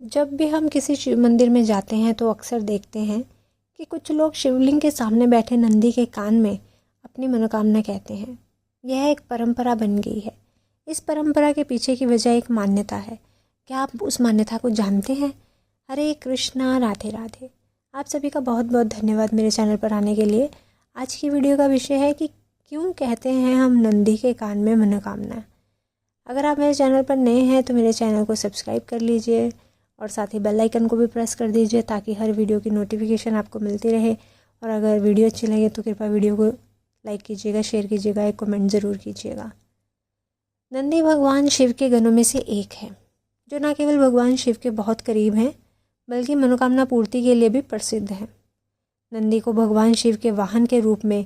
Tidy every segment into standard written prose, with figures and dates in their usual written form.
जब भी हम किसी शिव मंदिर में जाते हैं तो अक्सर देखते हैं कि कुछ लोग शिवलिंग के सामने बैठे नंदी के कान में अपनी मनोकामना कहते हैं। यह एक परंपरा बन गई है। इस परंपरा के पीछे की वजह एक मान्यता है। क्या आप उस मान्यता को जानते हैं? हरे कृष्णा, राधे राधे। आप सभी का बहुत बहुत धन्यवाद मेरे चैनल पर आने के लिए। आज की वीडियो का विषय है कि क्यों कहते हैं हम नंदी के कान में मनोकामना। अगर आप मेरे चैनल पर नए हैं तो मेरे चैनल को सब्सक्राइब कर लीजिए और साथ ही बेल आइकन को भी प्रेस कर दीजिए ताकि हर वीडियो की नोटिफिकेशन आपको मिलती रहे। और अगर वीडियो अच्छी लगे तो कृपया वीडियो को लाइक कीजिएगा, शेयर कीजिएगा, एक कमेंट ज़रूर कीजिएगा। नंदी भगवान शिव के गणों में से एक है जो न केवल भगवान शिव के बहुत करीब हैं बल्कि मनोकामना पूर्ति के लिए भी प्रसिद्ध हैं। नंदी को भगवान शिव के वाहन के रूप में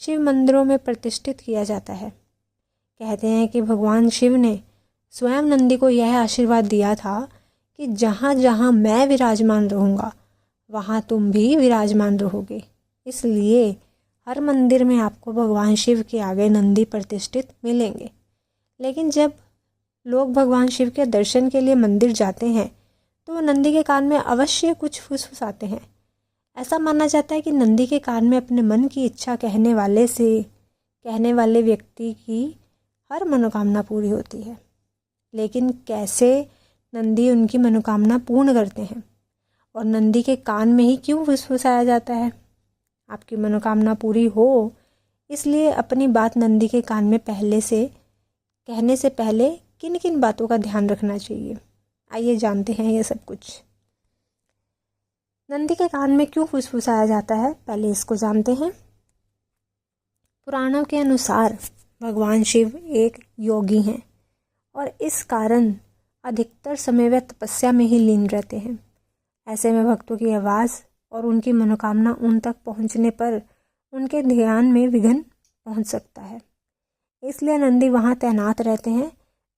शिव मंदिरों में प्रतिष्ठित किया जाता है। कहते हैं कि भगवान शिव ने स्वयं नंदी को यह आशीर्वाद दिया था कि जहाँ जहाँ मैं विराजमान रहूँगा वहाँ तुम भी विराजमान रहोगे। इसलिए हर मंदिर में आपको भगवान शिव के आगे नंदी प्रतिष्ठित मिलेंगे। लेकिन जब लोग भगवान शिव के दर्शन के लिए मंदिर जाते हैं तो नंदी के कान में अवश्य कुछ फुसफुसाते हैं। ऐसा माना जाता है कि नंदी के कान में अपने मन की इच्छा कहने वाले व्यक्ति की हर मनोकामना पूरी होती है। लेकिन कैसे नंदी उनकी मनोकामना पूर्ण करते हैं और नंदी के कान में ही क्यों फुसफुसाया जाता है? आपकी मनोकामना पूरी हो इसलिए अपनी बात नंदी के कान में कहने से पहले किन किन बातों का ध्यान रखना चाहिए, आइए जानते हैं ये सब कुछ। नंदी के कान में क्यों फुसफुसाया जाता है, पहले इसको जानते हैं। पुराणों के अनुसार भगवान शिव एक योगी हैं और इस कारण अधिकतर समय वे तपस्या में ही लीन रहते हैं। ऐसे में भक्तों की आवाज़ और उनकी मनोकामना उन तक पहुंचने पर उनके ध्यान में विघ्न पहुंच सकता है। इसलिए नंदी वहां तैनात रहते हैं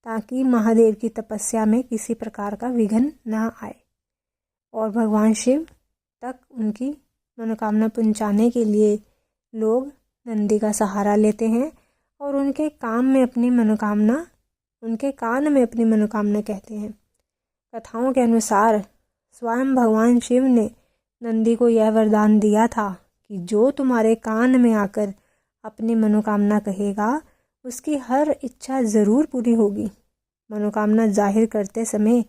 ताकि महादेव की तपस्या में किसी प्रकार का विघ्न ना आए और भगवान शिव तक उनकी मनोकामना पहुंचाने के लिए लोग नंदी का सहारा लेते हैं और उनके कान में अपनी मनोकामना कहते हैं। कथाओं के अनुसार स्वयं भगवान शिव ने नंदी को यह वरदान दिया था कि जो तुम्हारे कान में आकर अपनी मनोकामना कहेगा उसकी हर इच्छा ज़रूर पूरी होगी। मनोकामना जाहिर करते समय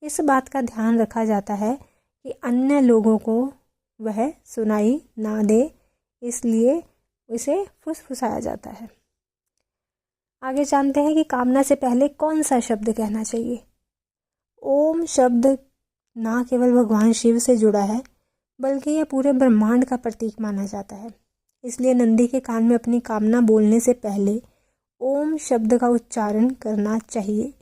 इस बात का ध्यान रखा जाता है कि अन्य लोगों को वह सुनाई ना दे, इसलिए इसे फुसफुसाया जाता है। आगे जानते हैं कि कामना से पहले कौन सा शब्द कहना चाहिए। ओम शब्द ना केवल भगवान शिव से जुड़ा है बल्कि यह पूरे ब्रह्मांड का प्रतीक माना जाता है। इसलिए नंदी के कान में अपनी कामना बोलने से पहले ओम शब्द का उच्चारण करना चाहिए।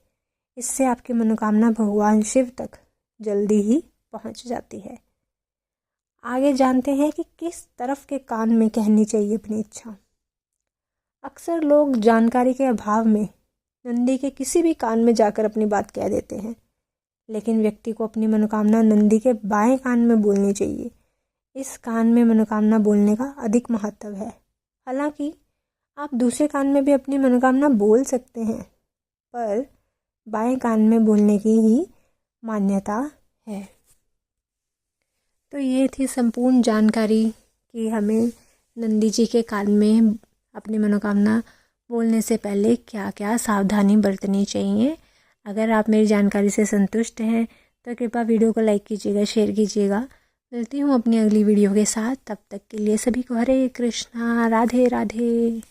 इससे आपकी मनोकामना भगवान शिव तक जल्दी ही पहुंच जाती है। आगे जानते हैं कि किस तरफ के कान में कहनी चाहिए अपनी इच्छा। अक्सर लोग जानकारी के अभाव में नंदी के किसी भी कान में जाकर अपनी बात कह देते हैं, लेकिन व्यक्ति को अपनी मनोकामना नंदी के बाएं कान में बोलनी चाहिए। इस कान में मनोकामना बोलने का अधिक महत्व है। हालांकि आप दूसरे कान में भी अपनी मनोकामना बोल सकते हैं, पर बाएं कान में बोलने की ही मान्यता है। तो ये थी संपूर्ण जानकारी कि हमें नंदी जी के कान में अपनी मनोकामना बोलने से पहले क्या क्या सावधानी बरतनी चाहिए। अगर आप मेरी जानकारी से संतुष्ट हैं तो कृपया वीडियो को लाइक कीजिएगा, शेयर कीजिएगा। मिलती हूँ अपनी अगली वीडियो के साथ। तब तक के लिए सभी को हरे कृष्णा, राधे राधे।